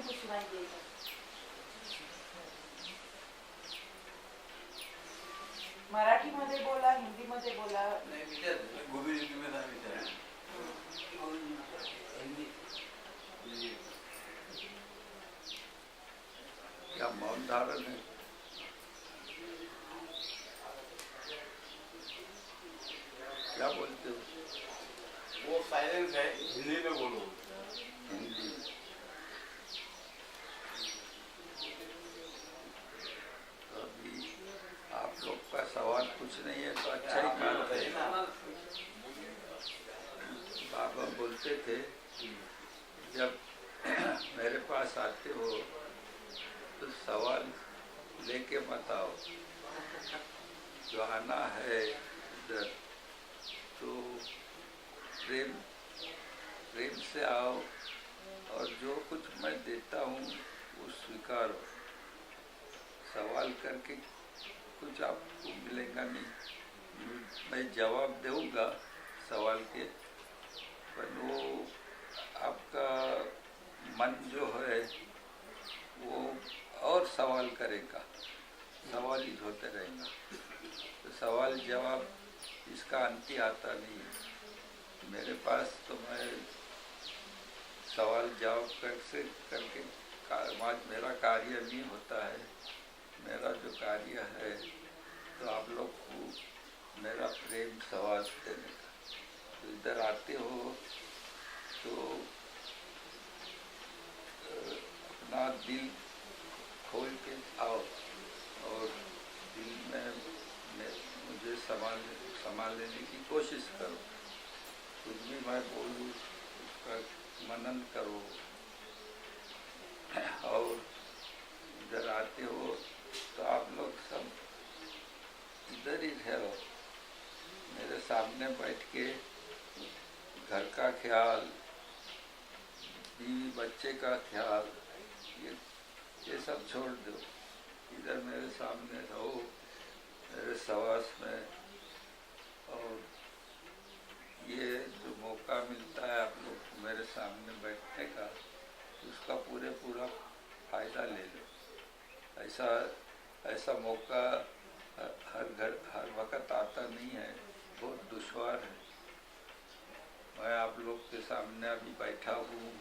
हमको सुनाई देगा। मराठीमध्ये बोला, हिंदीमध्ये बोला. नाही विचार गोविंद तुम्ही काय विचार क्या मौन धारण है? क्या बोलते हो? वो साइलेंस है, हिंदी में बोलो। हिंदी। तो अभी आप लोग का सवाल कुछ नहीं है तो अच्छा ही बात है। बाबा बोलते थे जब मेरे पास आते हो तो सवाल लेके मत आओ, जो आना है इधर तो प्रेम से आओ और जो कुछ मैं देता हूँ वो स्वीकारो। सवाल करके कुछ आपको मिलेगा नहीं। मैं जवाब दूंगा सवाल के, पर वो आपका मन जो है वो और सवाल करेगा, सवाल ही होते रहेगा। तो सवाल जवाब इसका अंत ही आता नहीं है। मेरे पास तो मैं सवाल जवाब करके मेरा कार्य नहीं होता है। मेरा जो कार्य है तो आप लोग को मेरा प्रेम सवाल देने का। तो इधर आते हो तो अपना दिल खोल के आओ और दिल में मुझे संभाल लेने की कोशिश करो। कुछ भी मैं बोलूँ उसका मनन करो। और इधर आते हो तो आप लोग सब इधर ही रहो, मेरे सामने बैठ के घर का ख्याल, बीवी बच्चे का ख्याल, ये सब छोड़ दो। इधर मेरे सामने रहो, मेरे सवास में। और ये जो मौका मिलता है आप लोग को मेरे सामने बैठने का, उसका पूरा फायदा ले लो। ऐसा मौका हर वक्त आता नहीं है, बहुत दुश्वार है। मैं आप लोग के सामने अभी बैठा हूँ,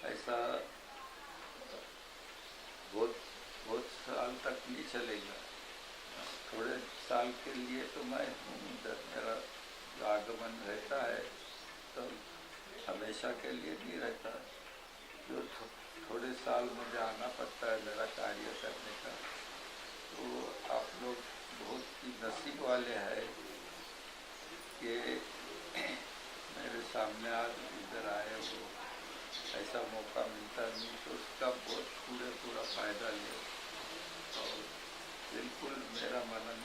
ऐसा बहुत साल तक नहीं चलेगा। थोड़े साल के लिए तो मैं हूँ इधर, मेरा जो आगमन रहता है तो हमेशा के लिए नहीं रहता। जो थोड़े साल मुझे आना पड़ता है मेरा कार्य करने का, तो आप लोग बहुत ही नसीब वाले हैं कि मेरे सामने आज इधर आए हो। ऐसा मौका मिलता नहीं, तो उसका बहुत पूरा फायदा लो और बिल्कुल मेरा मनन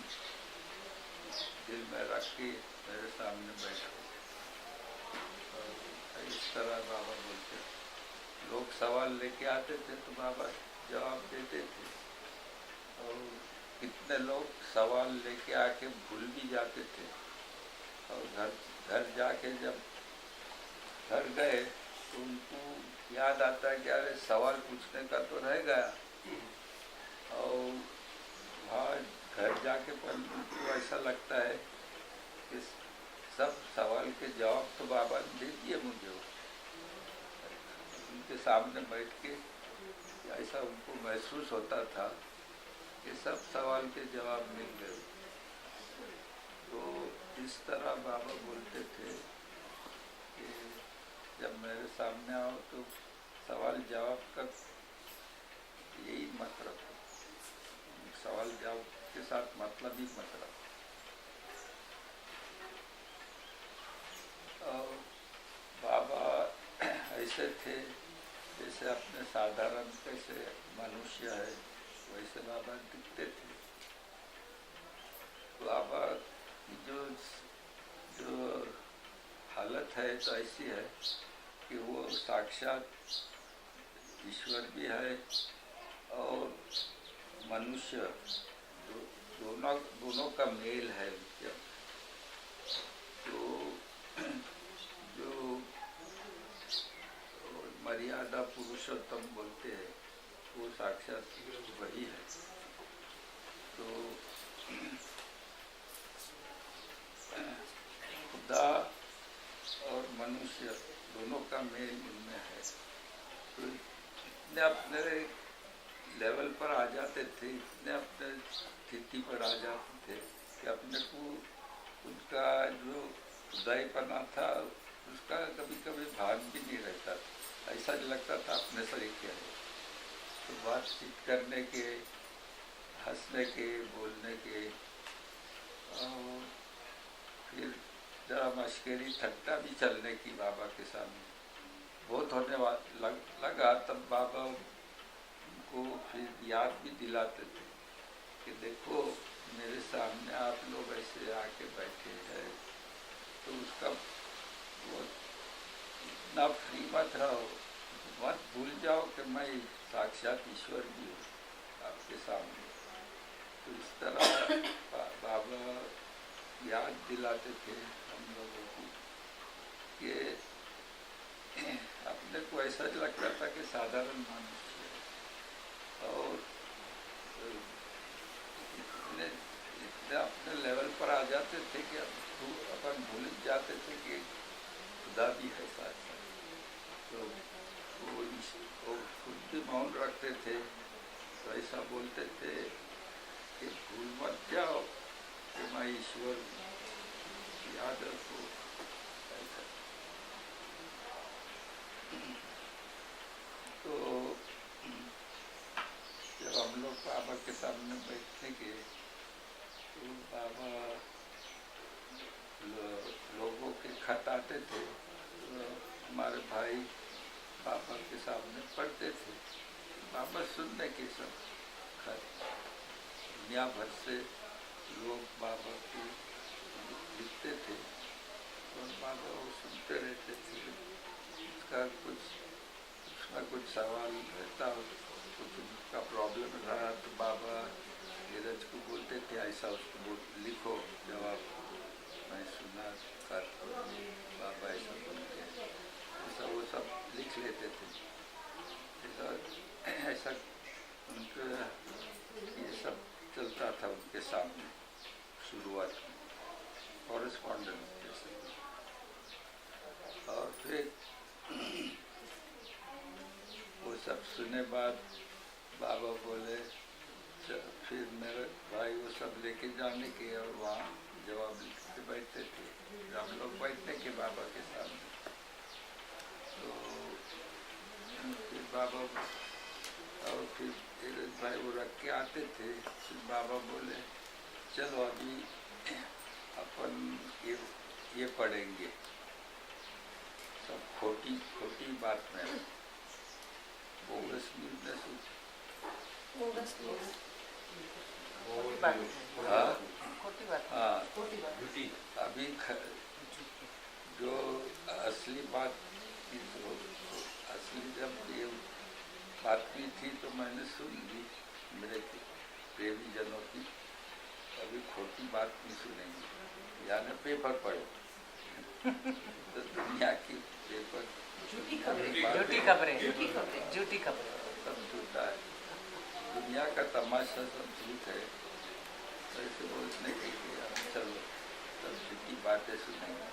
दिल में रख के मेरे सामने बैठो। और इस तरह बाबा बोलते थे। लोग सवाल लेके आते थे तो बाबा जवाब देते थे, और कितने लोग सवाल लेके आके भूल भी जाते थे। और घर जाके जब घर गए तो उनको याद आता है कि अरे सवाल पूछने का तो रह गया। और वहाँ घर जाके पर उनको ऐसा लगता है कि सब सवाल के जवाब तो बाबा ने दे दिए मुझे। उनके सामने बैठ के ऐसा उनको महसूस होता था कि सब सवाल के जवाब मिल गए। तो इस तरह बाबा बोलते थे कि जब मेरे सामने आओ तो सवाल जवाब का यही मतलब है। सवाल जवाब के साथ मतलब ही मतलब। और बाबा ऐसे थे जैसे अपने साधारण कैसे मनुष्य है वैसे बाबा दिखते थे। बाबा की जो हालत है तो ऐसी है कि वो साक्षात ईश्वर भी है और मनुष्य, दोनों का मेल है उनके। तो जो मर्यादा पुरुषोत्तम बोलते हैं, वो साक्षात वही है। तो खुदा और मनुष्य दोनों का मेल इनमें है। तो इतने अपने लेवल पर आ जाते थे, इतने अपने स्थिति पर आ जाते थे कि अपने को उनका जो खुदाईपना था उसका कभी कभी भाग भी नहीं रहता था। ऐसा लगता था अपने शरीर के है। तो बातचीत करने के, हंसने के, बोलने के, और फिर जरा मश्करी ठट्टा भी चलने की बाबा के सामने बहुत होने लगा। तब बाबा को फिर याद भी दिलाते थे कि देखो मेरे सामने आप लोग ऐसे आके बैठे हैं, तो उसका वो इतना फ्री मत रहो, मत भूल जाओ कि मैं साक्षात ईश्वर भी हूँ आपके सामने। तो इस तरह बाबा याद दिलाते थे हम लोगों को कि अपने को ऐसा लगता था कि साधारण मनुष्य है, और इतने अपने लेवल पर आ जाते थे कि अपन भूल जाते थे कि खुदा भी है साथ साथ। तो वो खुद भी मौन रखते थे, तो ऐसा बोलते थे कि भूल मत जाओ कि मैं ईश्वर याद रखो। ऐसा तो जब हम लोग बाबा के सामने बैठने के, तो बाबा लोगों के खत आते थे, तो हमारे भाई बाबा के सामने पढ़ते थे। बाबा सुनने के सब खत, दुनिया भर से लोग बाबा को लिखते थे और बाबा वो सुनते रहते थे। उसका उसमें कुछ सवाल रहता हो, कुछ उनका प्रॉब्लम रहा, तो बाबा नीरज को बोलते थे ऐसा उसको लिखो जवाब, मैं सुना कर। बाबा ऐसा बोलते ऐसा वो सब लिख लेते थे। ऐसा उनका ये सब चलता था उनके सामने शुरुआत में, कॉरेस्पॉन्डेंस जैसे। और फिर वो सब सुने बाद बाबा बोले फिर मेरे भाई वो सब लेके जाने के और वहाँ जवाब लिखते बैठते थे। हम लोग बैठने के बाबा के सामने, तो फिर बाबा और फिर भाई वो रख के आते थे। फिर बाबा बोले चलो अभी अपन ये पढ़ेंगे, सब खोटी खोटी बात में बोगस न्यूज़। हाँ, अभी जो असली बात थी, तो असली जब ये बात भी थी तो मैंने सुन ली मेरे प्रेमी जनों की। अभी खोटी बात नहीं सुनेंगे, यानी पेपर पढ़ो। तो दुनिया की पेपर झूठी खबरें सब झूठा है, दुनिया का तमाशा सब झूठ है। ऐसे बोलने के लिए चलो सब झूठी बातें सुनेंगे।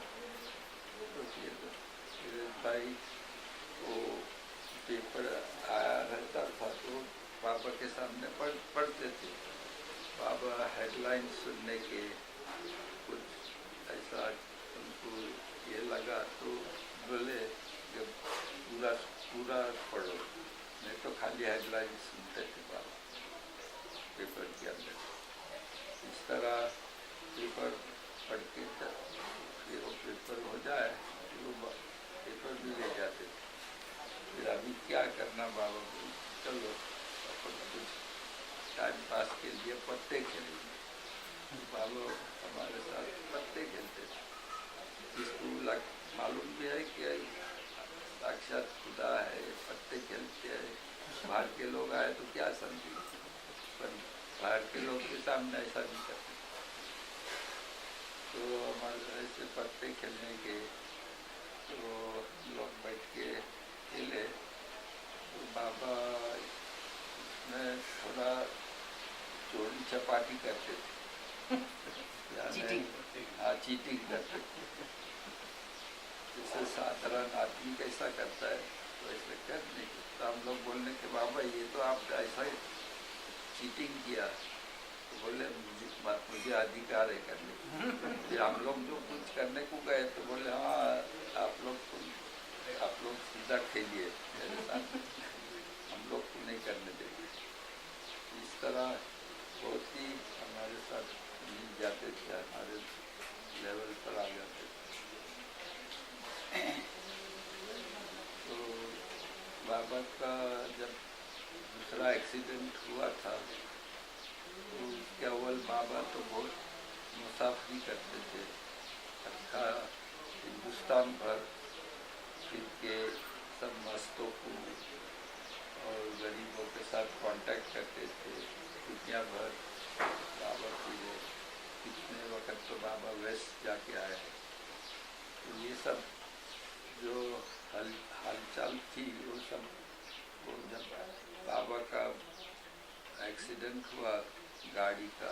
तो फिर भाई वो पेपर आया रहता था तो बाबा के सामने पढ़ते थे। बाबा हेडलाइन सुनने के कुछ ऐसा उनको ये लगा तो बोले कि पूरा पढ़ो, नहीं तो खाली हेडलाइन सुनते थे बाबा पेपर के अंदर। इस तरह पेपर पढ़ के फिर वो पेपर हो जाए फिर वो पेपर भी ले जाते थे। फिर अभी क्या करना बाबा बोले चलो अपन कुछ टाइम पास के लिए पत्ते खेलेंगे। बाबा हमारे साथ पत्ते खेलते थे, जिसको मालूम भी है कि साक्षात खुदा है, पत्ते खेलते हैं। बाहर के लोग आए तो क्या समझे, पर बाहर के लोग के सामने ऐसा नहीं करते। तो हमारे ऐसे पत्ते खेलने के, तो लोग बैठ के खेले। करते थे। यानी चीटिंग। हाँ, चीटिंग करते थे। जैसे साधारण आदमी कैसा करता है वैसे कर नहीं। तो हम लोग बोलने के बाबा ये तो आप ऐसा ही चीटिंग किया। तो बोले मुझे अधिकार है करने की। फिर हम लोग जो कुछ करने को गए तो बोले हाँ आप लोग सीधा खेलिए मेरे साथ, हम लोग को नहीं करने देंगे। इस तरह बहुत ही हमारे साथ मिल जाते थे, हमारे लेवल पर आ जाते थे। तो बाबा का जब दूसरा एक्सीडेंट हुआ था तो उसके अव्वल बाबा तो बहुत मुसाफरी करते थे, अच्छा हिंदुस्तान भर फिर के सब मस्तों को और गरीबों के साथ कांटेक्ट करते थे दुनिया भर। बाबा की कितने वक्त तो बाबा वेस्ट जाके आए हैं। तो ये सब जो हालचाल थी वो सब वो जब बाबा का एक्सीडेंट हुआ गाड़ी का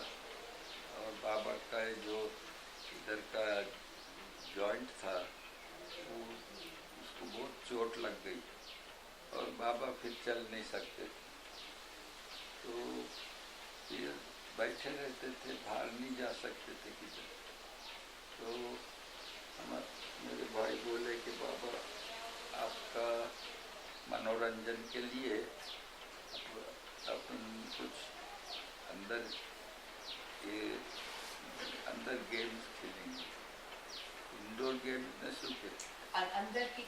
और बाबा का जो इधर का जॉइंट था वो उसको बहुत चोट लग गई और बाबा फिर चल नहीं सकते थे। तो फिर बैठे रहते थे, बाहर नहीं जा सकते थे किधर। तो मेरे भाई बोले कि बाबा आपका मनोरंजन के लिए अपन कुछ अंदर गेम्स खेलेंगे, इंडोर गेम न सूखे। अंदर की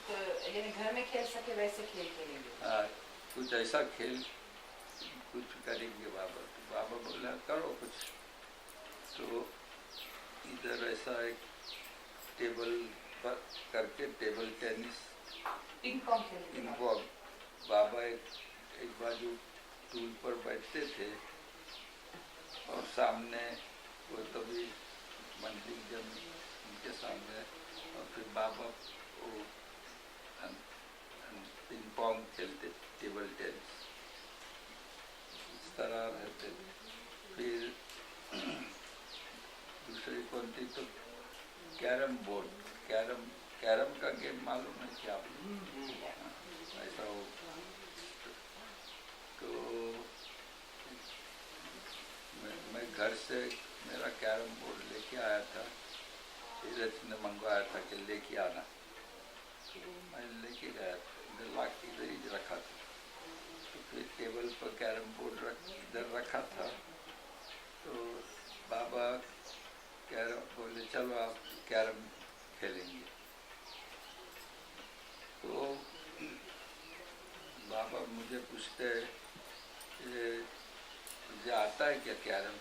यानी घर में खेल सके वैसे खेल खेलेंगे। हाँ, कुछ ऐसा खेल कुछ करेंगे बाबा। तो बाबा बोला करो कुछ। तो इधर ऐसा एक टेबल पर करके टेबल टेनिस पिंग पोंग खेलते पिंग हैं। पोंग बाबा एक बाजू टूल पर बैठते थे और सामने वो तभी मंदिर जब उनके सामने और फिर बाबा वो पिंग पोंग खेलते टेबल टेनिस इस तरह रहते थे। फिर दूसरी कौन थी तो कैरम बोर्ड, कैरम का गेम मालूम है क्या आपको? ऐसा हो तो मैं घर से मेरा कैरम बोर्ड लेके आया था, धीरज ने मंगवाया था कि लेके आना। तो मैं लेके गया था, इधर ला के इधर ही रखा था। तो फिर टेबल पर कैरम बोर्ड इधर रखा था। तो बाबा कैरम बोले चलो आप कैरम खेलेंगे। तो बाबा मुझे पूछते तुझे आता है क्या कैरम?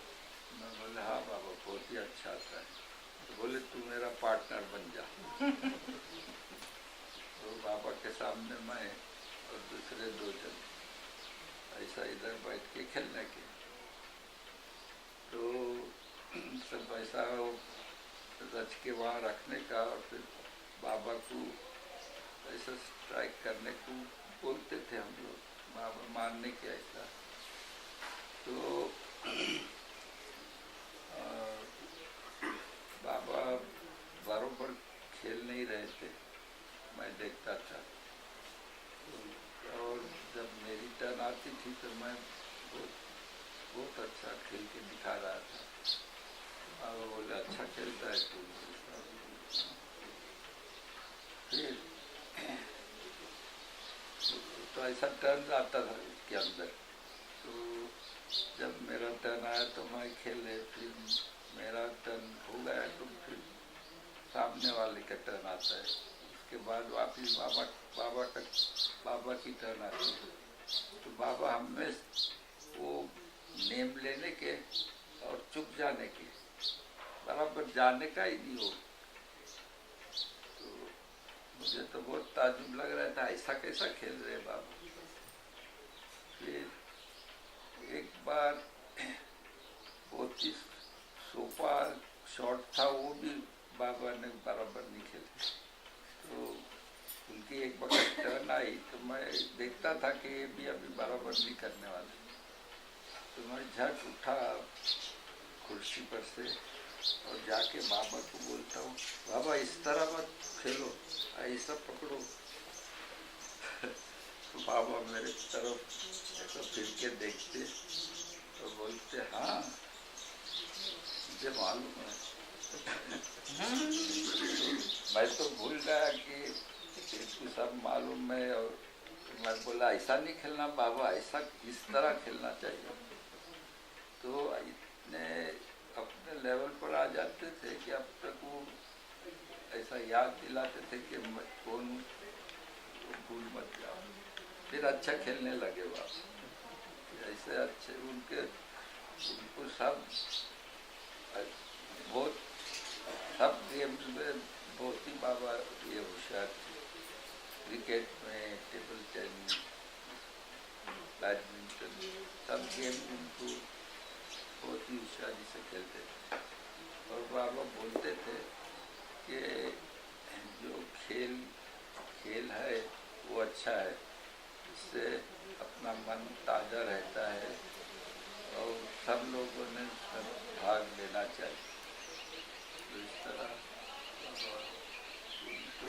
मैं बोले हाँ बाबा बहुत ही अच्छा आता है। तो बोले तू मेरा पार्टनर बन जा। तो बाबा के सामने मैं और दूसरे दो जन ऐसा इधर बैठ के खेलने के। तो सब ऐसा रच के वहाँ रखने का और फिर बाबा को ऐसा स्ट्राइक करने को बोलते थे हम लोग, बाबा मारने के ऐसा। तो बाबा बराबर खेल नहीं रहे थे, मैं देखता था। और जब मेरी टर्न आती थी तो मैं बहुत अच्छा खेल के दिखा रहा था। बाबा बोले अच्छा खेलता है तू। फिर तो ऐसा टर्न आता था इसके अंदर। तो जब मेरा टर्न आया तो मैं खेले, फिर मेरा टर्न हो गया तो फिर सामने वाले का टर्न आता है। उसके बाद वापिस बाबा की टर्न आती है। तो बाबा हमें वो नेम लेने के और चुप जाने के, बराबर जाने का ही नहीं हो। तो मुझे तो बहुत ताजुब लग रहा था, ऐसा कैसा खेल रहे बाबा। फिर एक बार बहुत ही सोफा शॉट था, वो भी बाबा ने बराबर नहीं खेले। तो उनकी एक वक्त टर्न आई तो मैं देखता था कि ये भी अभी बराबर नहीं करने वाले। तो मैं झट उठा कुर्सी पर से और जाके बाबा को बोलता हूँ, बाबा इस तरह मत खेलो, ऐसा पकड़ो। तो बाबा मेरे तरफ ऐसा फिर के देखते तो बोलते, हाँ मुझे मालूम है। मैं तो भूल गया कि इसको सब मालूम है। और मैं बोला ऐसा नहीं खेलना बाबा, ऐसा इस तरह खेलना चाहिए। तो इतने अपने लेवल पर आ जाते थे कि अब तक वो ऐसा याद दिलाते थे कि कौन भूल मत जाओ। फिर अच्छा खेलने लगे बाबा, ऐसे अच्छे उनको सब बहुत सब गेम्स में बहुत ही बाबा ये होशियार थे। क्रिकेट में, टेबल टेनिस, बैडमिंटन, सब गेम उनको बहुत ही होशियारी से खेलते थे। और बाबा बोलते थे कि जो खेल है वो अच्छा है, इससे अपना मन ताज़ा रहता है और सब लोगों ने भाग लेना चाहिए। तो इस तरह तो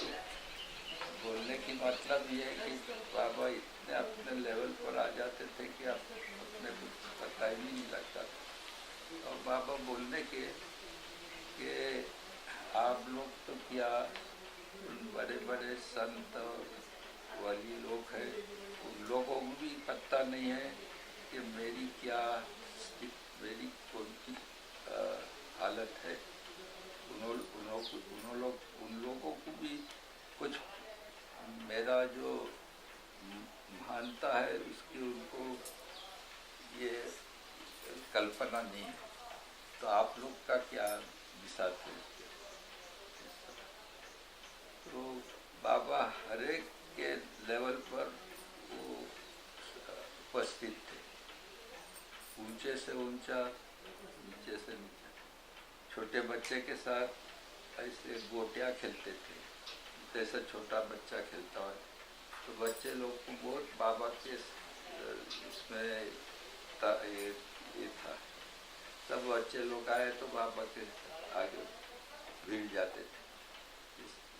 बोलने की मतलब ये है कि बाबा इतने अपने लेवल पर आ जाते थे कि अपने कुछ पता ही नहीं लगता था। और बाबा बोलने के कि आप लोग तो क्या बड़े बड़े संत और वली लोग हैं, उन लोगों को भी पता नहीं है कि मेरी कौन सी हालत है। उन लोगों को भी कुछ मेरा जो महानता है उसकी उनको ये कल्पना नहीं है। तो आप लोग का क्या विचार है? तो बाबा हर एक के लेवल पर वो उपस्थित थे, ऊंचे से ऊंचा, नीचे से नीचा। छोटे बच्चे के साथ ऐसे गोटियाँ खेलते थे, जैसा छोटा बच्चा खेलता है। तो बच्चे लोग को बहुत बाबा के इसमें ये था। सब बच्चे लोग आए तो बाबा के आगे भीड़ जाते थे।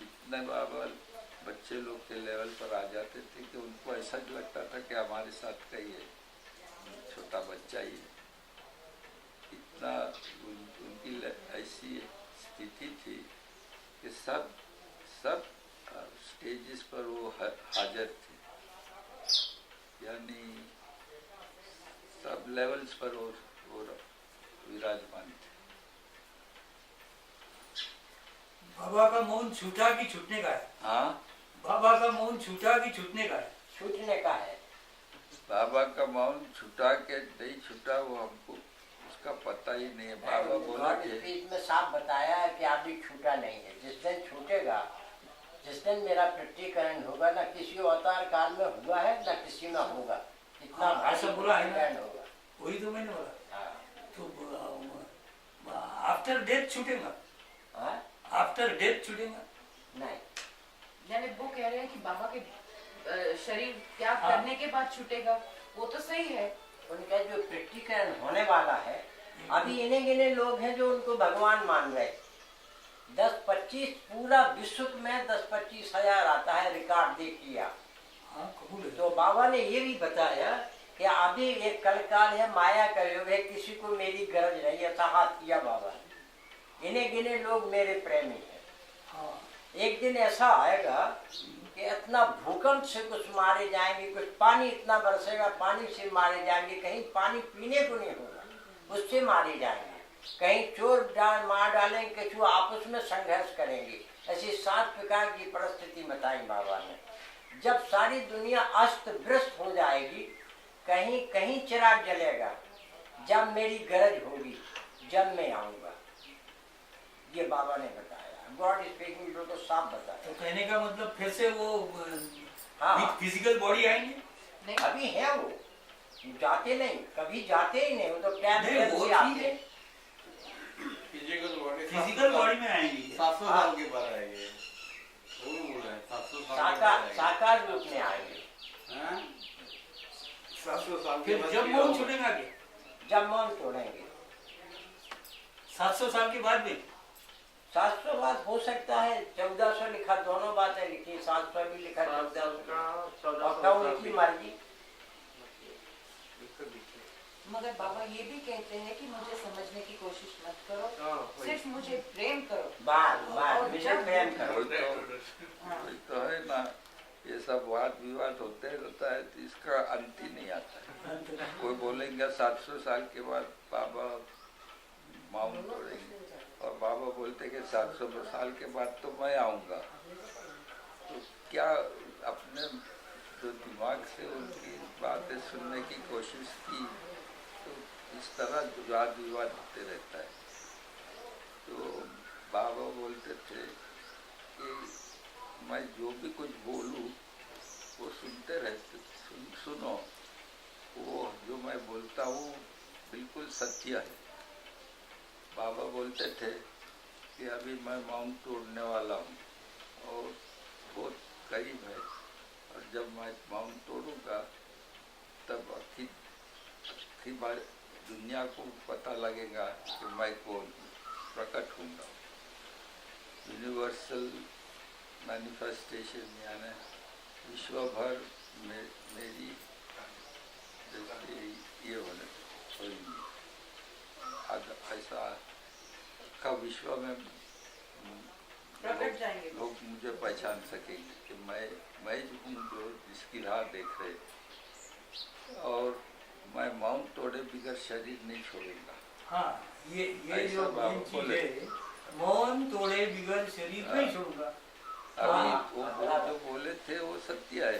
इतने बाबा बच्चे लोग के लेवल पर आ जाते थे कि उनको ऐसा लगता था कि हमारे साथ का ही है, छोटा बच्चा ही है। इतना उनकी ऐसी स्थिति थी कि सब स्टेजेस पर वो हाजिर थे, यानी सब लेवल्स पर वो विराजमान थे। बाबा का मौन छूटा कि छूटने का है? हाँ, बाबा का मौन छूटा कि छूटने का है? छूटने का है। बाबा का मौन छूटा के नहीं छूटा वो हमको उसका पता ही नहीं है। बाबा बोला कि स्पीच में साफ बताया है कि अभी छूटा नहीं है। जिस दिन छूटेगा, जिस दिन मेरा प्रकटीकरण होगा, ना किसी अवतार काल में हुआ है ना किसी में होगा। इतना ऐसा बोला है ना? होगा। वही तो मैंने बोला। हाँ। तो आफ्टर डेथ छूटेगा? हाँ? आफ्टर डेथ छूटेगा? नहीं, यानी वो कह रहे हैं कि बाबा के शरीर त्याग करने के बाद छूटेगा, वो तो सही है। उनका जो प्रकटीकरण होने वाला है, अभी इन्हें गिने लोग हैं जो उनको भगवान मान रहे। 10-25 पूरा विश्व में 10-25 हजार आता है, रिकॉर्ड देख लिया। हाँ, कबूल है। तो बाबा ने ये भी बताया कि अभी एक कलकाल है, माया का युग है, किसी को मेरी गरज नहीं, ऐसा हाथ किया बाबा ने। इन्हें गिने लोग मेरे प्रेमी हैं। हाँ। एक दिन ऐसा आएगा कि इतना भूकंप से कुछ मारे जाएंगे, कुछ पानी इतना बरसेगा, पानी से मारे जाएंगे, कहीं पानी पीने को नहीं होगा, उससे मारे जाएंगे, कहीं चोर मार डालेंगे, कुछ आपस में संघर्ष करेंगे। ऐसी 7 प्रकार की परिस्थिति बताई बाबा ने। जब सारी दुनिया अस्त व्यस्त हो जाएगी, कहीं कहीं चिराग जलेगा, जब मेरी गरज होगी, जब मैं आऊंगा, ये बाबा ने बताया। गॉड स्पीकिंग तो साफ बताया। तो कहने का मतलब फिर से वो हाँ। फिजिकल बॉडी आएंगे? नहीं, अभी है वो, जाते नहीं, कभी जाते ही नहीं, वो तो टाइम नहीं, वो से आते। ठीक है। फिजिकल बॉडी में आएंगे। 700 साल के बाद आएंगे। वो भी बोल रहे हैं 700 साल के बाद आएंगे। साकार रूप में आएंगे। हैं? 700 साल के फिर बाद जब क्या मौन होगा? छूटेगा क्या? जब मौन तोड़ेंगे। 700 साल के बाद भी 700 बात हो सकता है, 1400 लिखा, दोनों बातें लिखी, 700 भी लिखा, 1400 आपका उनकी मर्जी। मगर बाबा ये भी कहते हैं कि मुझे समझने की कोशिश मत करो, वही। सिर्फ मुझे प्रेम करो। बात और मुझे जब- प्रेम करो। वही तो है ना, ये सब वाद विवाद होते रहता है, तो इसका अंत ही नहीं आता है। कोई बोलेंगे 700 साल के बाद बाबा माउंट तोड़ेंगे, और बाबा बोलते कि 700 साल के बाद तो मैं आऊँगा। तो क्या अपने जो दिमाग से उनकी बातें सुनने की कोशिश की, तो इस तरह वाद विवाद होते रहता है। तो बाबा बोलते थे कि मैं जो भी कुछ बोलूं वो सुनते रहते, सुनो, वो जो मैं बोलता हूँ बिल्कुल सत्य है। बाबा बोलते थे कि अभी मैं माउंट तोड़ने वाला हूँ और बहुत करीब है, और जब मैं माउंट तोड़ूंगा तब आखिर बार दुनिया को पता लगेगा कि मैं कौन हूँ, प्रकट होऊंगा। यूनिवर्सल मैनिफेस्टेशन यानी विश्व भर में मेरी ये होने ऐसा आखा विश्व में प्रकट जाएंगे। लोग मुझे पहचान सकेंगे कि मैं जो हूँ जो जिसकी राह देख रहे, और मैं माउंट तोड़े बिगर शरीर नहीं छोड़ूंगा। हाँ, ये ऐसा जो बाबा मेन चीज बोले। है, मौन तोड़े बिगर शरीर नहीं छोड़ूंगा। अभी हाँ, वो जो बोले थे वो सत्य है,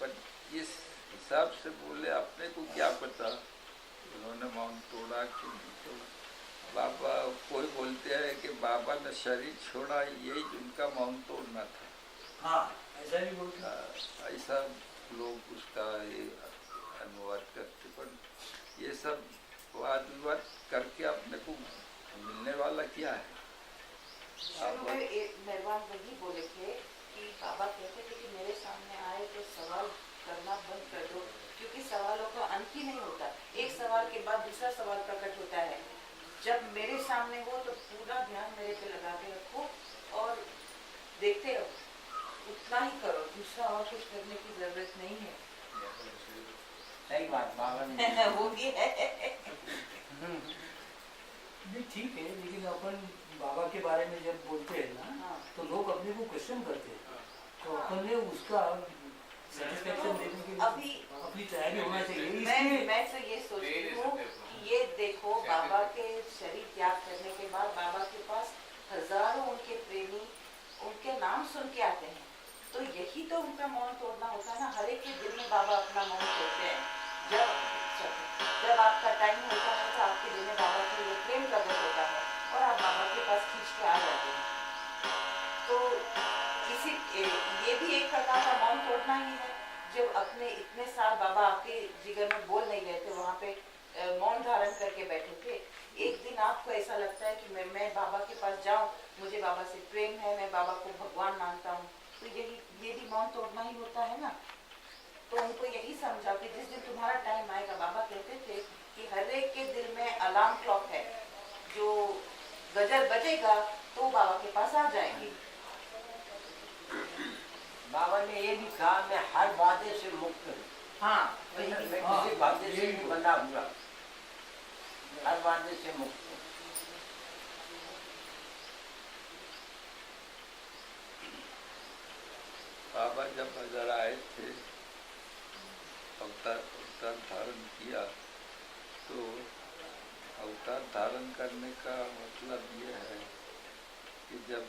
पर इस हिसाब से बोले अपने को क्या पता उन्होंने माउंट तोड़ा कि नहीं तोड़ा। बाबा कोई बोलते हैं कि बाबा ने शरीर छोड़ा, यही उनका माउंट तोड़ना था। हाँ, ऐसा भी बोलते हैं। ऐसा लोग उसका ये अनुवाद करते, पर ये सब वाद विवाद करके अपने को मिलने वाला क्या है? शुरू में मेहरबान वही बोले थे कि बाबा कहते थे कि मेरे सामने आए तो सवाल करना बंद कर दो, क्योंकि सवालों का अंत ही नहीं होता। एक सवाल के बाद दूसरा सवाल प्रकट होता है। जब मेरे सामने हो तो पूरा ध्यान मेरे पे लगा के रखो और देखते रहो, उतना ही करो, दूसरा और कुछ करने की जरूरत नहीं है। सही बात बाबा ने वो भी है। नहीं ठीक है, लेकिन अपन बाबा के बारे में जब बोलते हैं ना, हाँ। तो लोग अपने को क्वेश्चन करते हैं, तो अपन ने उसका सेटिस्फेक्शन देने के लिए अभी अपनी तैयारी होना चाहिए। इसलिए मैं तो ये सोचती हूँ कि ये देखो, बाबा के शरीर त्याग करने के बाद बाबा के पास हजारों उनके प्रेमी उनके नाम सुन के आते हैं, तो यही तो उनका मौन तोड़ना होता है ना। हर एक के दिल में बाबा अपना मौन तोड़ते हैं। जब आपका टाइम होता है तो आपके दिल में बाबा के लिए प्रेम प्रकट होता है और आप बाबा के पास खींच के आ जाते हैं। तो ये भी एक प्रकार का मौन तोड़ना ही है। जब अपने इतने साल बाबा आपके जिगर में बोल नहीं रहे थे, वहाँ पे मौन धारण करके बैठे थे, एक दिन आपको ऐसा लगता है कि मैं बाबा के पास जाऊं, मुझे बाबा से प्रेम है, मैं बाबा को भगवान मानता हूँ, तो ये भी मौन तोड़ना ही होता है ना। तो उनको यही समझाओ कि जिस दिन तुम्हारा टाइम आएगा, बाबा कहते थे कि हर एक के दिल में अलार्म क्लॉक है, जो गजर बजेगा तो बाबा के पास आ जाएंगे। बाबा ने ये भी कहा मैं हर वादे से मुक्त हूँ। हाँ, मैं वही। किसी वादे से नहीं बंधा हुआ, हर वादे से मुक्त हूँ। बाबा जब नजर आए थे, अवतार धारण किया, तो अवतार धारण करने का मतलब ये है कि जब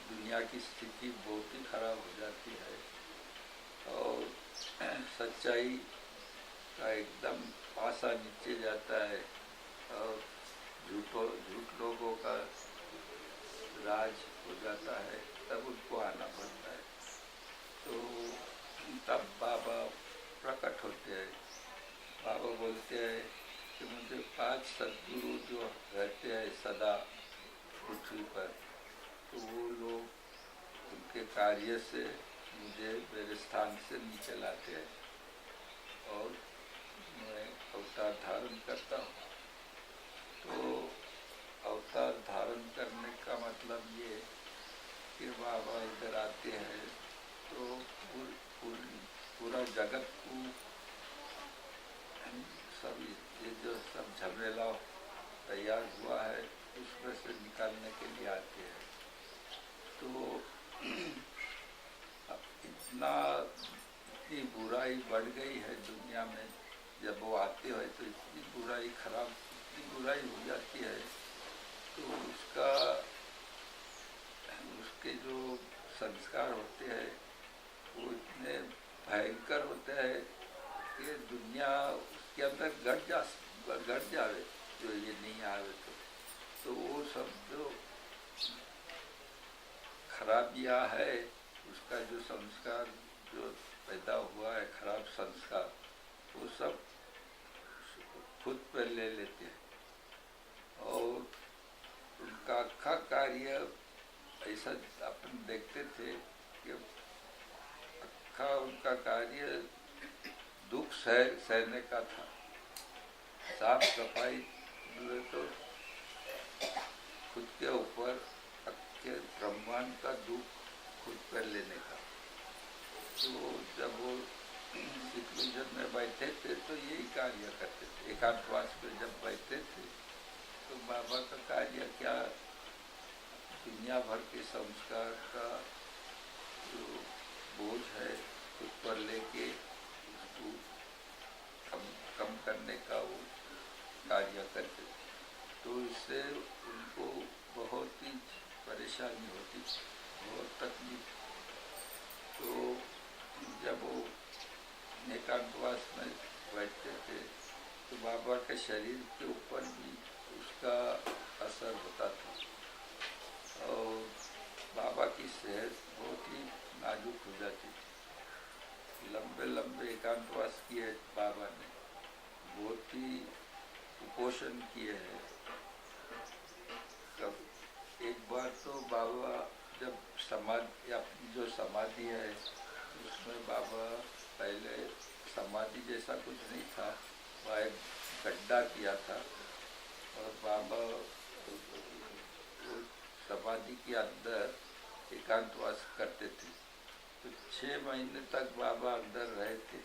दुनिया की स्थिति बहुत ही खराब हो जाती है और सच्चाई का एकदम पासा नीचे जाता है और झूठ लोगों का राज हो जाता है, तब उनको आना पड़ता है। तो तब बाबा प्रकट होते हैं। बाबा बोलते हैं कि मुझे 5 सद्गुरु जो रहते हैं सदा पृथ्वी पर, तो वो लोग उनके कार्य से मुझे मेरे स्थान से नीचे लाते हैं और मैं अवतार धारण करता हूँ। तो अवतार धारण करने का मतलब ये कि बाबा इधर आते हैं तो पूरा जगत को सब ये जो सब झमेला तैयार हुआ है उसमें से निकालने के लिए आते हैं। तो अब इतनी बुराई बढ़ गई है दुनिया में, जब वो आते हैं तो इतनी बुराई इतनी बुराई हो जाती है, तो उसके जो संस्कार होते हैं वो इतने भयंकर होते हैं कि दुनिया उसके अंदर गड़ जावे जो ये नहीं आवे तो वो सब जो खराबियाँ है उसका जो संस्कार जो पैदा हुआ है, खराब संस्कार, वो सब खुद पर ले लेते हैं और उनका अच्छा कार्य ऐसा अपन देखते थे कि अच्छा उनका कार्य दुख सहने का था। साफ सफाई तो खुद के ऊपर के ब्रह्मांड का दुख खुद पर लेने का। तो जब वो सिक्लूजन में बैठे थे तो यही कार्य करते थे। एकांतवास में जब बैठे थे तो बाबा का कार्य क्या, दुनिया भर के संस्कार का जो बोझ है खुद पर लेके उसको कम करने का वो कार्य करते थे। तो इससे उनको बहुत ही परेशानी होती, बहुत तकलीफ। तो जब वो एकांतवास में बैठते थे तो बाबा के शरीर के ऊपर भी उसका असर होता था और बाबा की सेहत बहुत ही नाजुक हो जाती थी। लंबे एकांतवास किए बाबा ने, बहुत ही कुपोषण किए हैं। एक बार तो बाबा जब जो समाधि है उसमें बाबा पहले समाधि जैसा कुछ नहीं था, वह एक गड्ढा किया था और बाबा समाधि के अंदर एकांतवास करते थे। तो 6 महीने तक बाबा अंदर रहे थे।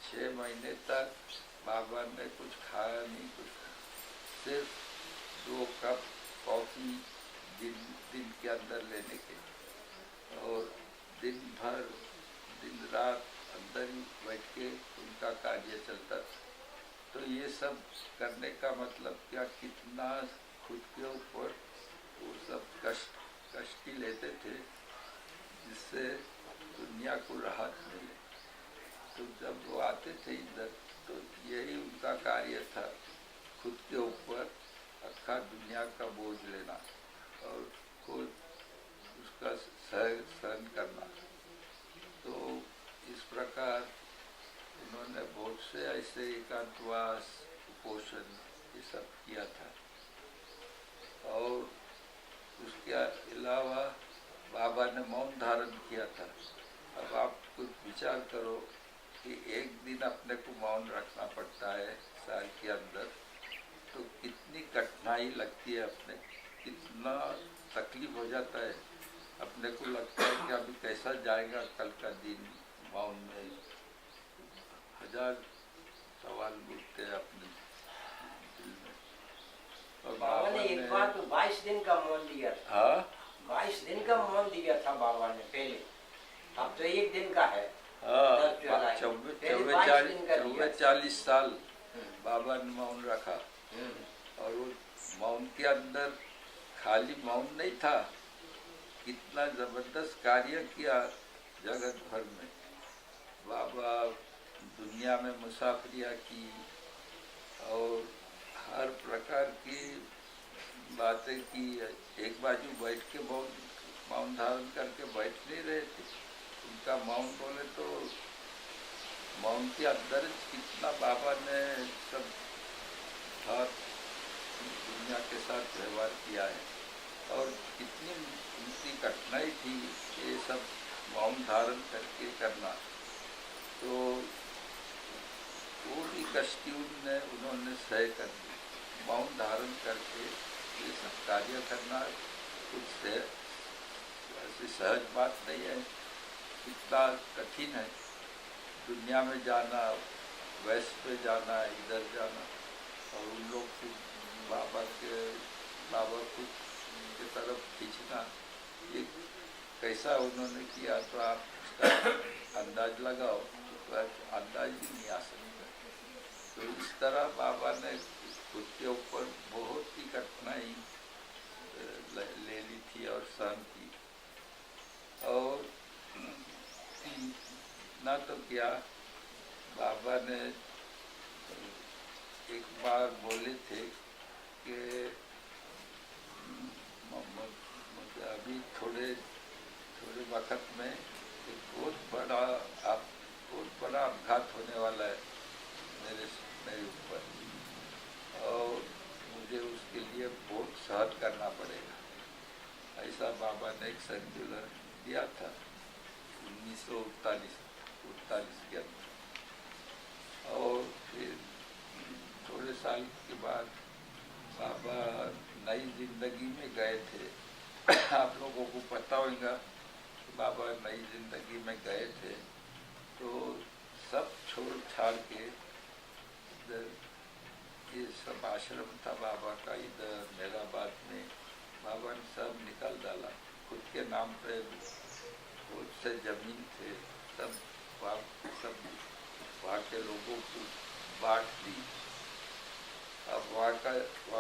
6 महीने तक बाबा ने कुछ खाया नहीं, कुछ सिर्फ 2 कप कॉफ़ी दिन के अंदर लेने के और दिन रात अंदर ही बैठ के उनका कार्य चलता था। तो ये सब करने का मतलब क्या, कितना खुद के ऊपर वो सब कष्ट लेते थे जिससे दुनिया को राहत मिले। तो जब वो आते थे इधर तो यही उनका कार्य था, खुद के ऊपर अक्खा दुनिया का बोझ लेना और खुद उसका सहन करना। तो इस प्रकार उन्होंने बहुत से ऐसे एकांतवास, कुपोषण ये सब किया था। और उसके अलावा बाबा ने मौन धारण किया था। अब आप कुछ विचार करो कि एक दिन अपने को मौन रखना पड़ता है साल के अंदर, तो कितनी कठिनाई लगती है, अपने कितना तकलीफ हो जाता है। अपने को लगता है कि अभी कैसा जाएगा कल का दिन मौन में। 1000 सवाल उठते हैं अपने दिल में। और बाबा ने एक बार तो 22 दिन का मौन दिया था। हाँ, 22 दिन का मौन दिया था बाबा ने पहले, अब तो 1 दिन का है। हाँ, 44 साल बाबा ने मौन रखा। और वो मौन के अंदर खाली मौन नहीं था, कितना जबरदस्त कार्य किया जगत भर में। बाबा दुनिया में मुसाफरियाँ की और हर प्रकार की बातें की। एक बाजू बैठ के मौन धारण करके बैठ नहीं रहे थे। उनका मौन बोले तो मौन के अंदर कितना बाबा ने सब दुनिया के साथ व्यवहार किया है और कितनी उनकी कठिनाई थी ये सब मौन धारण करके करना। तो पूरी कष्टी उन्होंने सह कर दी। मौन धारण करके ये सब कार्य करना कुछ से ऐसी सहज बात नहीं है, इतना कठिन है। दुनिया में जाना, वेस्ट में जाना, इधर जाना, और उन लोग को बाबा को के तरफ खींचना, ये कैसा उन्होंने किया तो आप इसका अंदाज लगाओ, तो अंदाज ही नहीं आ सकता। तो इस तरह बाबा ने खुद के ऊपर बहुत ही कठिनाई ले ली थी और सहन की। और ना तो क्या, बाबा ने एक बार बोले थे कि अभी थोड़े वक्त में एक बहुत बड़ा अपघात होने वाला है मेरे ऊपर, और मुझे उसके लिए बहुत सहन करना पड़ेगा। ऐसा बाबा ने एक सर्कुलर दिया था 1948 के अंदर। और फिर थोड़े साल के बाद बाबा नई जिंदगी में गए थे। आप लोगों को पता होगा कि बाबा नई जिंदगी में गए थे, तो सब छोड़ छाड़ के इधर, ये सब आश्रम था बाबा का इधर मेराबाद में, बाबा ने सब निकाल डाला। खुद के नाम पे बहुत से जमीन थे, सब वहाँ के लोगों को बांट दी। अब वहाँ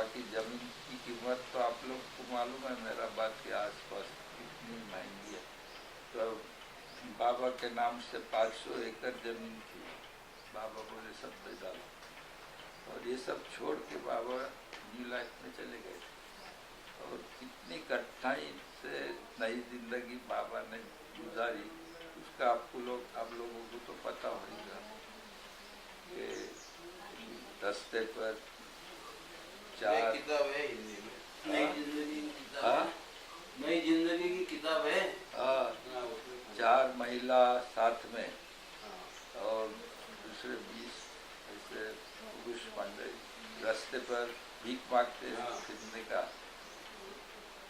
की जमीन की कीमत तो आप लोग को मालूम है, मेराबाद के आसपास कितनी महंगी है। तो बाबा के नाम से 500 एकड़ जमीन थी, बाबा बोले सब दे डालो। और ये सब छोड़ के बाबा न्यू लाइफ में चले गए। और कितनी कठिनाई से नई जिंदगी बाबा ने गुजारी, उसका आप लोगों को तो पता होगा कि रास्ते पर चार किताब है हिंदी में, नई जिंदगी की किताब। हाँ, नई जिंदगी की किताब है। हाँ, 4 महिला साथ में और दूसरे 20 ऐसे पुरुष पांडे रास्ते पर भीख मांगते फिरने का।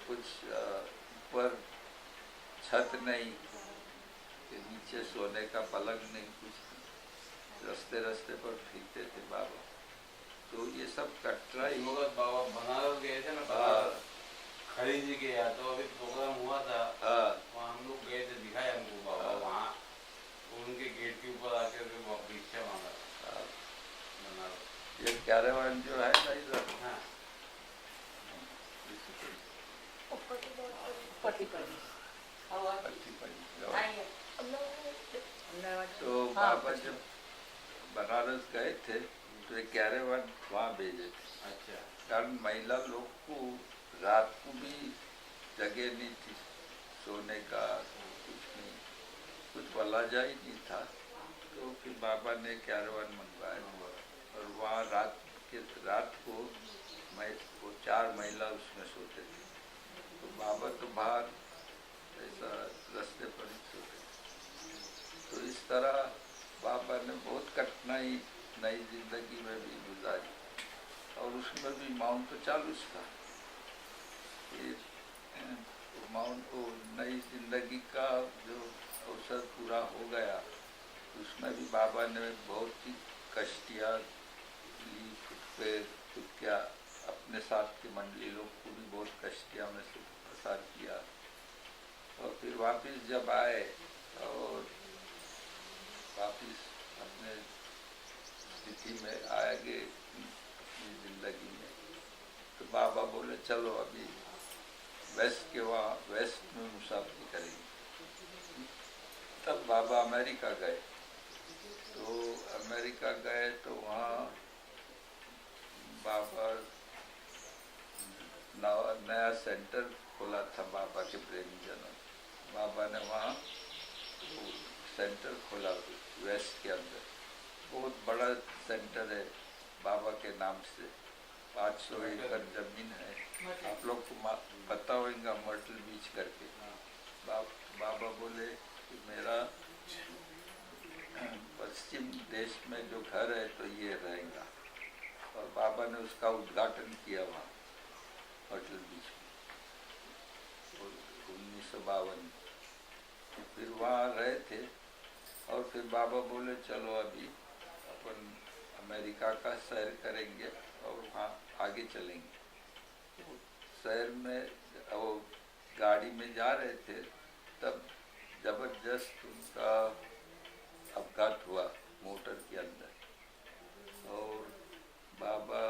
कुछ ऊपर छत नहीं, के नीचे सोने का पलंग नहीं, कुछ रास्ते पर फिरते थे बाबा। तो ये सब कटराई। बाबा बनारस गए थे ना, बनारस खरीद के, या तो अभी प्रोग्राम हुआ था, वहाँ हम लोग गए थे, दिखाया हमको बाबा वहाँ, उनके गेट के ऊपर आकर के भिक्षा मांगा बनारस। ये कैरेवन जो है ना इधर, तो बाबा जब बनारस गए थे तो एक कैरेवन वहाँ भेजे थे। अच्छा। कारण महिला लोग को रात को भी जगह नहीं थी सोने का, कुछ नहीं, कुछ बोला जा ही नहीं था। तो फिर बाबा ने कैरेवन मंगवाया और वहाँ रात को वो 4 महिला उसमें सोते थे। तो बाबा तो बाहर ऐसा रास्ते पर ही सोते थे। तो इस तरह बाबा ने बहुत कठिनाई नई जिंदगी में भी गुजारी, और उसमें भी मौन तो चालू था। मौन को नई जिंदगी का जो अवसर पूरा हो गया, उसमें भी बाबा ने बहुत ही कष्टियाँ ली खुद क्या अपने साथ के मंडली लोग को भी बहुत कष्टियाँ में से प्रसार किया। और फिर वापस जब आए और वापस अपने स्थिति में आएंगे अपनी जिंदगी में, तो बाबा बोले चलो अभी वेस्ट में मुसाफिरी करेंगे। तब बाबा अमेरिका गए। तो अमेरिका गए तो वहाँ बाबा नया सेंटर खोला था बाबा के प्रेमी जनों। बाबा ने वहाँ सेंटर खोला वेस्ट के अंदर, बहुत बड़ा सेंटर है बाबा के नाम से, 500 एकड़ जमीन है। आप लोग को पता होगा मर्टल बीच करके। बाबा बोले कि मेरा पश्चिम देश में जो घर है तो ये रहेगा। और बाबा ने उसका उद्घाटन किया वहाँ अटल बीच में 1952। फिर वहाँ रहे थे और फिर बाबा बोले चलो अभी अपन अमेरिका का सैर करेंगे और वहाँ आगे चलेंगे। तो शहर में वो गाड़ी में जा रहे थे तब जबरदस्त उनका अपघात हुआ मोटर के अंदर और बाबा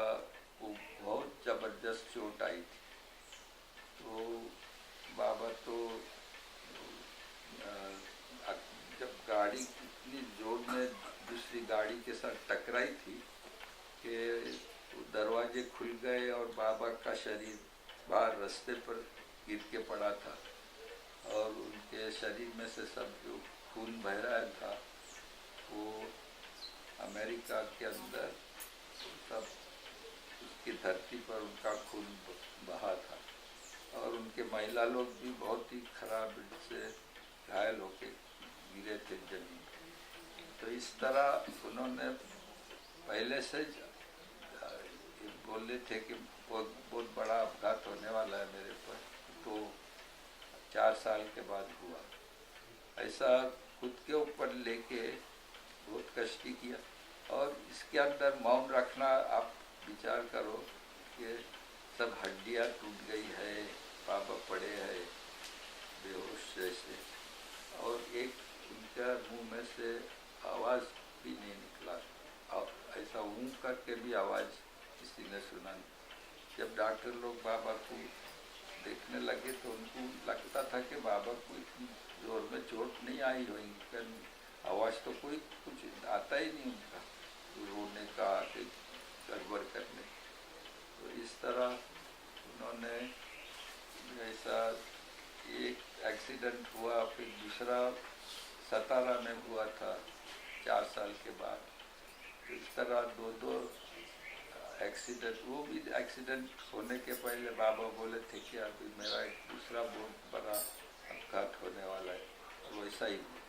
को बहुत जबरदस्त चोट आई थी। तो बाबा तो जब गाड़ी इतनी जोर में दूसरी गाड़ी के साथ टकराई थी कि दरवाजे खुल गए और बाबा का शरीर बाहर रास्ते पर गिर के पड़ा था और उनके शरीर में से सब जो खून बह रहा था वो अमेरिका के अंदर सब उसकी धरती पर उनका खून बहा था और उनके महिला लोग भी बहुत ही खराब से घायल होके गिरे थे जमीन। तो इस तरह उन्होंने पहले से बोले थे कि बहुत बड़ा अपघात होने वाला है मेरे पर। तो 4 साल के बाद हुआ। ऐसा खुद के ऊपर लेके बहुत कष्ट किया और इसके अंदर मौन रखना। आप विचार करो कि सब हड्डियाँ टूट गई है, बाबा पड़े हैं बेहोश जैसे और एक उनका मुंह में से आवाज़ भी नहीं निकला। अब ऐसा ऊँ करके भी आवाज़ किसी ने सुना नहीं। जब डॉक्टर लोग बाबा को देखने लगे तो उनको लगता था कि बाबा को इतनी जोर में चोट नहीं आई होगी, आवाज़ तो कोई कुछ आता ही नहीं उनका रोने का गड़बड़ करने। तो इस तरह उन्होंने ऐसा एक एक्सीडेंट हुआ, फिर दूसरा सतारा में हुआ था 4 साल के बाद। तो इस तरह दो एक्सीडेंट, वो भी एक्सीडेंट होने के पहले बाबा बोले थे कि अभी मेरा एक दूसरा बहुत बड़ा अपघात होने वाला है, तो वैसा ही हुआ।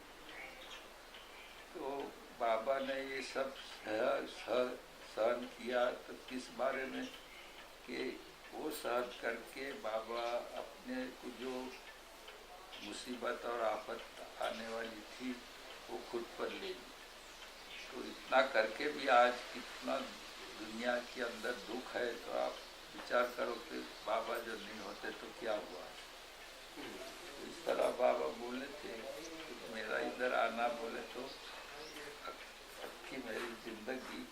तो बाबा ने ये सब सहन किया। तो किस बारे में कि वो सहन करके बाबा अपने को जो मुसीबत और आफत आने वाली थी वो खुद पर ले ली। तो इतना करके भी आज कितना दुनिया के अंदर दुख है। तो आप विचार करो कि बाबा जो नहीं होते तो क्या हुआ। तो इस तरह बाबा बोले थे कि मेरा इधर आना बोले तो कि मेरी जिंदगी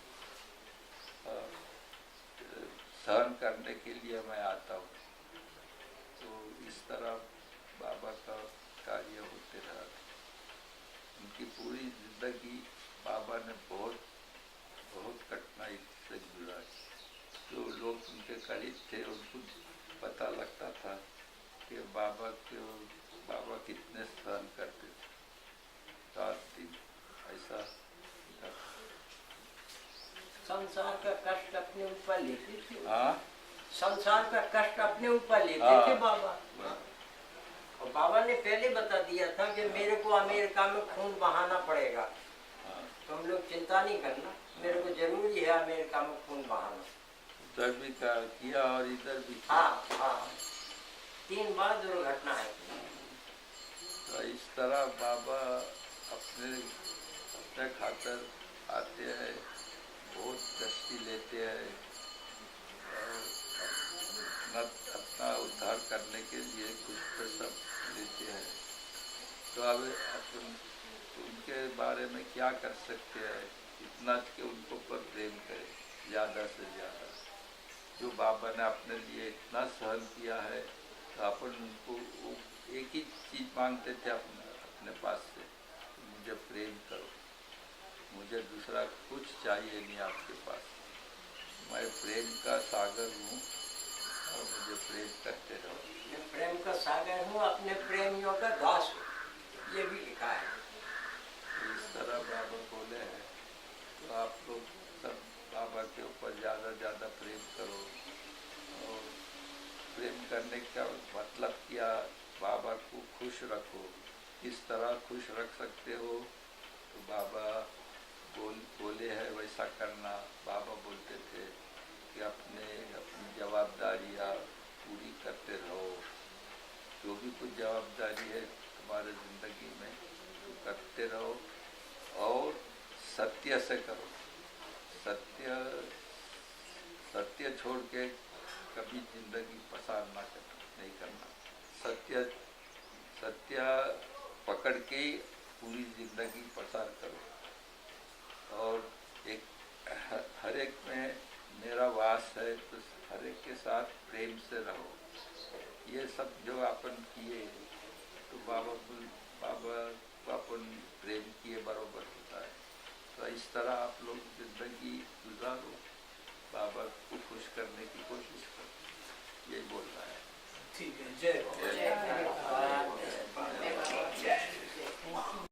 सहन करने के लिए मैं आता हूँ। तो इस तरह बाबा का कार्य होते रहा। उनकी पूरी जिंदगी बाबा ने बहुत कठिनाई से जुड़ा। जो लोग उनके करीब थे उनको पता लगता था कि बाबा कितने सहन करते थे। 7 दिन ऐसा संसार का कष्ट अपने ऊपर लेते थे। हाँ, संसार का कष्ट अपने ऊपर लेते थे बाबा। और बाबा ने पहले बता दिया था कि मेरे को अमेरिका में खून बहाना पड़ेगा, तुम लोग चिंता नहीं करना, मेरे को जरूरी है अमेरिका में खून बहाना। उधर भी किया और इधर भी किया। हाँ 3 बार दुर्घटना है। तो इस तरह बाबा अपने खातर आते हैं, बहुत कष्टी लेते हैं और अपना उद्धार करने के लिए कुछ तो सब लेते हैं। तो अब अपन उनके बारे में क्या कर सकते हैं, इतना कि उनको पर प्रेम करें ज़्यादा से ज़्यादा। जो बाबा ने अपने लिए इतना सहन किया है तो अपन उनको एक ही चीज़ मांगते थे अपने पास से, मुझे प्रेम करो, मुझे दूसरा कुछ चाहिए नहीं आपके पास, मैं प्रेम का सागर हूँ और मुझे प्रेम करते रहो। मैं प्रेम का सागर हूँ, अपने प्रेमियों का दास हूँ, ये भी लिखा है। तो इस तरह बाबा बोले हैं। तो आप लोग सब बाबा के ऊपर ज़्यादा प्रेम करो। और प्रेम करने का मतलब क्या, बाबा को खुश रखो। किस तरह खुश रख सकते हो तो बाबा बोले हैं वैसा करना। बाबा बोलते थे कि अपनी जवाबदारियाँ पूरी करते रहो। जो भी कुछ जवाबदारी है तुम्हारे ज़िंदगी में तो करते रहो और सत्य से करो। सत्य छोड़ के कभी जिंदगी पसार नहीं करना। सत्य पकड़ के ही पूरी जिंदगी पसार करो। और हर एक में मेरा वास है तो हर एक के साथ प्रेम से रहो। ये सब जो अपन किए तो बाबा को अपन प्रेम किए बराबर होता है। तो इस तरह आप लोग जिंदगी गुजारो, बाबा को खुश करने की कोशिश करो, यही बोलना है। ठीक है। जय बाबा। जय बाबा।